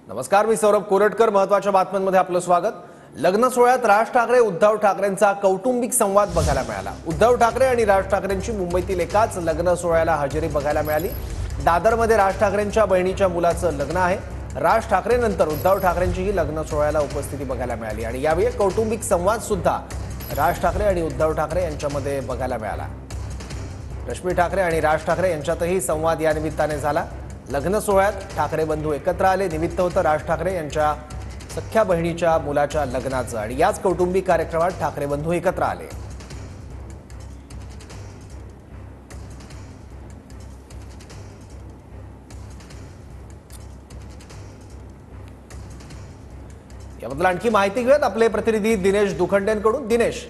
नमस्कार, मी सौरभ कोरटकर. महत्त्वाच्या बातम्यांमध्ये आपलं स्वागत. लग्न सोहळ्यात राज ठाकरे उद्धव ठाकरेंचा कौटुंबिक संवाद बघायला मिळाला. उद्धव ठाकरे आणि राज ठाकरेंची मुंबईतील एकाच लग्न सोहळ्याला हजेरी बघायला मिळाली. दादरमध्ये राज ठाकरेंच्या बहिणीच्या मुलाचं लग्न आहे. राज ठाकरे नंतर उद्धव ठाकरेंचीही लग्न सोहळ्याला उपस्थिती बघायला मिळाली आणि यावेळी कौटुंबिक संवाद सुद्धा राज ठाकरे आणि उद्धव ठाकरे यांच्यामध्ये बघायला मिळाला. रश्मी ठाकरे आणि राज ठाकरे यांच्यातही संवाद या निमित्ताने झाला. लग्न सोहळ्यात ठाकरे बंधू एकत्र आले. निमित्त होतं राज ठाकरे यांच्या सख्या बहिणीच्या मुलाच्या लग्नाचं आणि याच कौटुंबिक कार्यक्रमात ठाकरे बंधू एकत्र आले. याबद्दल आणखी माहिती घेऊयात आपले प्रतिनिधी दिनेश दुखंडेंकडून. दिनेश,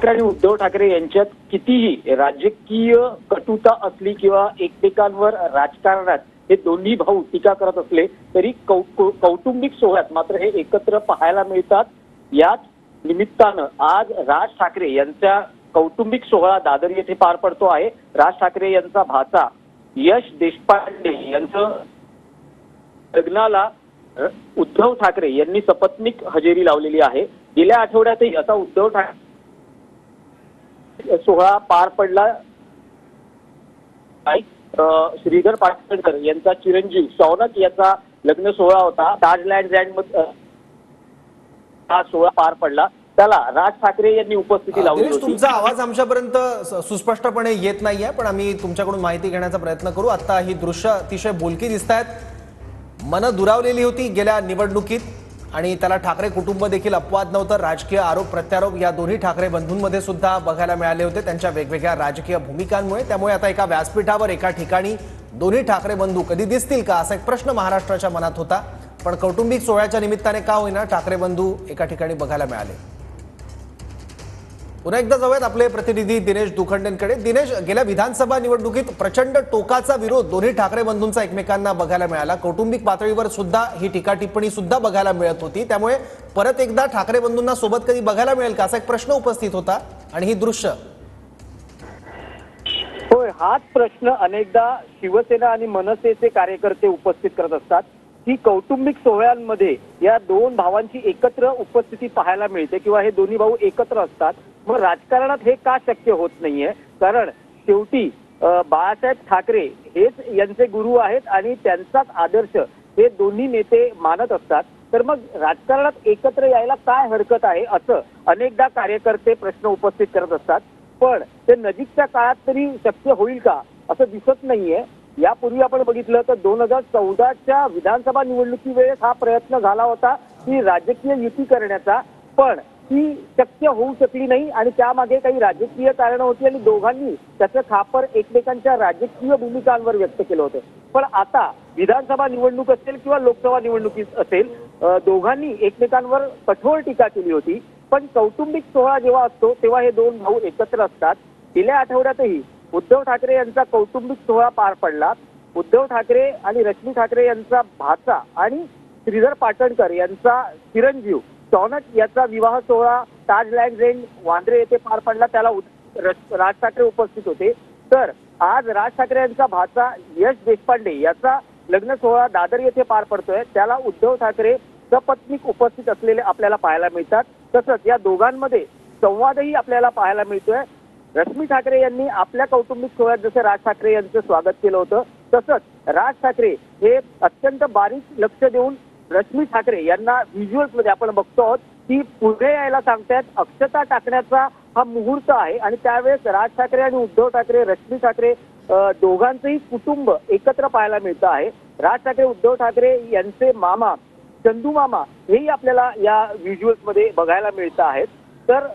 आणि उद्धव ठाकरे यांच्यात कितीही राजकीय कटुता असली किंवा एकमेकांवर राजकारणात हे दोन्ही भाऊ टीका करत असले तरी कौटुंबिक सोहळ्यात मात्र हे एकत्र पाहायला मिळतात. याच निमित्तानं आज राज ठाकरे यांचा कौटुंबिक सोहळा दादर येथे पार पडतो आहे. राज ठाकरे यांचा भाचा यश देशपांडे यांचं लग्नाला उद्धव ठाकरे यांनी सपत्नीक हजेरी लावलेली आहे. गेल्या आठवड्यातही असा उद्धव ठाकरे सोहळा पार पडला. श्रीधर पाटणकर यांचा चिरंजीव शौनक याचा लग्न सोहळा होता. ताजलँड मध्ये हा सोहळा पार पडला. त्याला राज ठाकरे यांनी उपस्थिती लावली होती. तुमचा आवाज आमच्यापर्यंत सुस्पष्टपणे येत नाहीये, पण आम्ही तुमच्याकडून माहिती घेण्याचा प्रयत्न करू. आता ही दृश्य अतिशय बोलकी दिसत आहेत. मन दुरावलेली होती गेल्या निवडणुकीत आणि त्याला ठाकरे कुटुंब देखील अपवाद नव्हतं. राजकीय आरोप प्रत्यारोप या दोन्ही ठाकरे बंधूंमध्ये सुद्धा बघायला मिळाले होते त्यांच्या वेगवेगळ्या राजकीय भूमिकांमुळे. त्यामुळे आता एका व्यासपीठावर एका ठिकाणी दोन्ही ठाकरे बंधू कधी दिसतील का असा एक प्रश्न महाराष्ट्राच्या मनात होता. पण कौटुंबिक सोहळ्याच्या निमित्ताने का होईना ठाकरे बंधू एका ठिकाणी बघायला मिळाले. पुन्हा एकदा जाऊयात आपले प्रतिनिधी दिनेश दुखंडेंकडे. दिनेश, गेल्या विधानसभा निवडणुकीत प्रचंड टोकाचा विरोध दोन्ही ठाकरे बंधूंचा एकमेकांना बघायला मिळाला. कौटुंबिक पातळीवर सुद्धा ही टीका टिप्पणी सुद्धा बघायला मिळत होती. त्यामुळे परत एकदा ठाकरे बंधूंना सोबत कधी बघायला मिळेल का असा एक प्रश्न उपस्थित होता आणि ही दृश्य. होय, हाच प्रश्न अनेकदा शिवसेना आणि मनसेचे कार्यकर्ते उपस्थित करत असतात की कौटुंबिक सोहळ्यांमध्ये या दोन भावांची एकत्र उपस्थिती पाहायला मिळते किंवा हे दोन्ही भाऊ एकत्र असतात. मग राजकारणात हे का शक्य होत नाहीये? कारण शेवटी बाळासाहेब ठाकरे हेच यांचे गुरु आहेत आणि त्यांचाच आदर्श हे दोन्ही नेते मानत असतात. तर मग राजकारणात एकत्र यायला काय हरकत आहे असं अनेकदा कार्यकर्ते प्रश्न उपस्थित करत असतात. पण ते नजीकच्या काळात तरी शक्य होईल का असं दिसत नाहीये. यापूर्वी आपण बघितलं तर 2014च्या विधानसभा निवडणुकी वेळेस हा प्रयत्न झाला होता की राजकीय युती करण्याचा, पण ती शक्य होऊ शकली नाही आणि त्यामागे काही राजकीय कारणं होती आणि दोघांनी त्याचं खापर एकमेकांच्या राजकीय भूमिकांवर व्यक्त केलं होतं. पण आता विधानसभा निवडणूक असेल किंवा लोकसभा निवडणुकीत असेल, दोघांनी एकमेकांवर कठोर टीका केली होती. पण कौटुंबिक सोहळा जेव्हा असतो तेव्हा हे दोन भाऊ एकत्र असतात. गेल्या आठवड्यातही उद्धव ठाकरे यांचा कौटुंबिक सोहळा पार पडला. उद्धव ठाकरे आणि रश्मी ठाकरे यांचा भाचा आणि श्रीधर पाटणकर यांचा चिरंजीव शौनक याचा विवाह सोहळा ताजलँड रेंज वांद्रे येथे पार पडला. त्याला राज ठाकरे उपस्थित होते. तर आज राज ठाकरे यांचा भाचा यश देशपांडे याचा लग्न सोहळा दादर येथे पार पडतोय. त्याला उद्धव ठाकरे सपत्नीक उपस्थित असलेले आपल्याला पाहायला मिळतात. तसंच या दोघांमध्ये संवादही आपल्याला पाहायला मिळतोय. रश्मी ठाकरे यांनी आपल्या कौटुंबिक सोहळ्यात जसं राज ठाकरे यांचं स्वागत केलं होतं तसंच राज ठाकरे हे अत्यंत बारीक लक्ष देऊन रश्मी ठाकरे यांना व्हिज्युअल्स मध्ये आपण बघतो आहोत की पुढे यायला सांगतायत. अक्षता टाकण्याचा हा मुहूर्त आहे आणि त्यावेळेस राज ठाकरे आणि उद्धव ठाकरे, रश्मी ठाकरे दोघांचंही कुटुंब एकत्र पाहायला मिळतं आहे. राज ठाकरे, उद्धव ठाकरे यांचे मामा चंदू मामा हेही आपल्याला या व्हिज्युअल्स मध्ये बघायला मिळतं आहेत. तर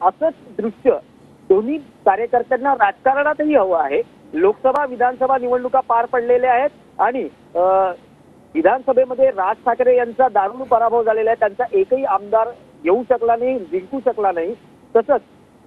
असंच दृश्य दोन्ही कार्यकर्त्यांना राजकारणातही हवं आहे. लोकसभा विधानसभा निवडणुका पार पडलेल्या आहेत आणि विधानसभेमध्ये राज ठाकरे यांचा दारुण पराभव झालेला आहे. त्यांचा एकही आमदार येऊ शकला नाही, जिंकू शकला नाही. तसंच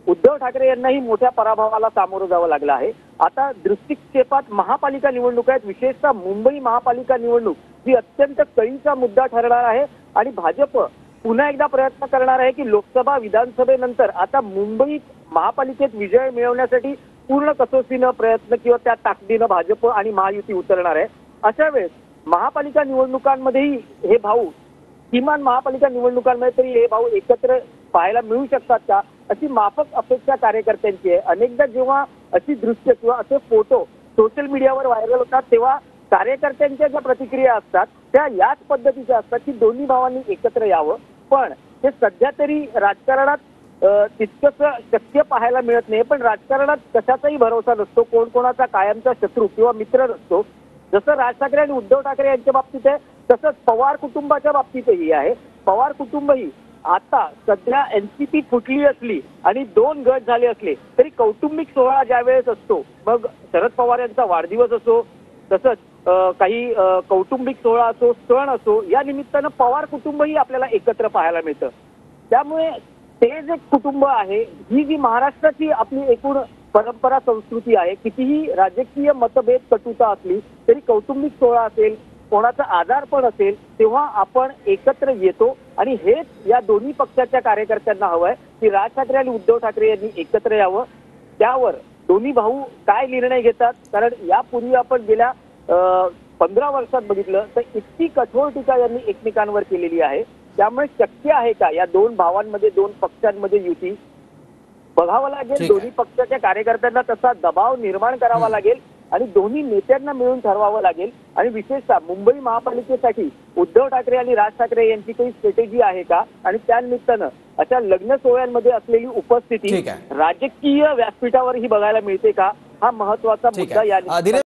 उद्धव ठाकरे यांनाही मोठ्या पराभवाला सामोरं जावं लागलं आहे. आता दृष्टिक्षेपात महापालिका निवडणूक आहेत. विशेषतः मुंबई महापालिका निवडणूक ही अत्यंत कळीचा मुद्दा ठरणार आहे आणि भाजप पुन्हा एकदा प्रयत्न करणार आहे की लोकसभा विधानसभेनंतर आता मुंबईत महापालिकेत विजय मिळवण्यासाठी पूर्ण कसोशीनं प्रयत्न किंवा त्या ताकदीनं भाजप आणि महायुती उतरणार आहे. अशा वेळेस महापालिका निवडणुकांमध्येही हे भाऊ, किमान महापालिका निवडणुकांमध्ये तरी हे भाऊ एकत्र पाहायला मिळू शकतात का, अशी माफक अपेक्षा कार्यकर्त्यांची आहे. अनेकदा जेव्हा अशी दृश्य किंवा असे फोटो सोशल मीडियावर व्हायरल होतात तेव्हा कार्यकर्त्यांच्या ज्या प्रतिक्रिया असतात त्या याच पद्धतीच्या असतात की दोन्ही भावांनी एकत्र यावं. पण ते सध्या तरी राजकारणात तितकंच शक्य पाहायला मिळत नाही. पण राजकारणात कशाचाही भरोसा नसतो, कोण कोणाचा कायमचा शत्रू किंवा मित्र नसतो. जसं राज ठाकरे आणि उद्धव ठाकरे यांच्या बाबतीत आहे तसंच पवार कुटुंबाच्या बाबतीतही आहे. पवार कुटुंबही आता सध्या एनसीपी फुटली असली आणि 2 गट झाले असले तरी कौटुंबिक सोहळा ज्यावेळेस असतो, मग शरद पवार यांचा वाढदिवस असो, तसंच काही कौटुंबिक सोहळा असो, सण असो, या निमित्तानं पवार कुटुंबही आपल्याला एकत्र पाहायला मिळतं. त्यामुळे ते जे कुटुंब आहे, ही जी महाराष्ट्राची आपली एकूण परंपरा संस्कृती आहे, कितीही राजकीय मतभेद कटुता असली तरी कौटुंबिक सोहळा असेल, कोणाचा आजारपण असेल तेव्हा आपण एकत्र येतो. आणि हेच या दोन्ही पक्षाच्या कार्यकर्त्यांना हवंय की राज ठाकरे आणि उद्धव ठाकरे यांनी एकत्र यावं. त्यावर दोन्ही भाऊ काय निर्णय घेतात, कारण यापूर्वी आपण गेल्या 15 वर्षात बघितलं तर इतकी कठोर टीका यांनी एकमेकांवर केलेली आहे. त्यामुळे शक्य आहे का या 2 भावांमध्ये, 2 पक्षांमध्ये युती, बघावं लागेल. दोन्ही पक्षाच्या कार्यकर्त्यांना तसा दबाव निर्माण करावा लागेल आणि दोन्ही नेत्यांना मिळून ठरवावं लागेल. आणि विशेषतः मुंबई महापालिकेसाठी उद्धव ठाकरे आणि राज ठाकरे यांची काही स्ट्रॅटेजी आहे का, आणि त्यानिमित्तानं अशा लग्न सोहळ्यांमध्ये असलेली उपस्थिती राजकीय व्यासपीठावर ही बघायला मिळते का, हा महत्वाचा मुद्दा या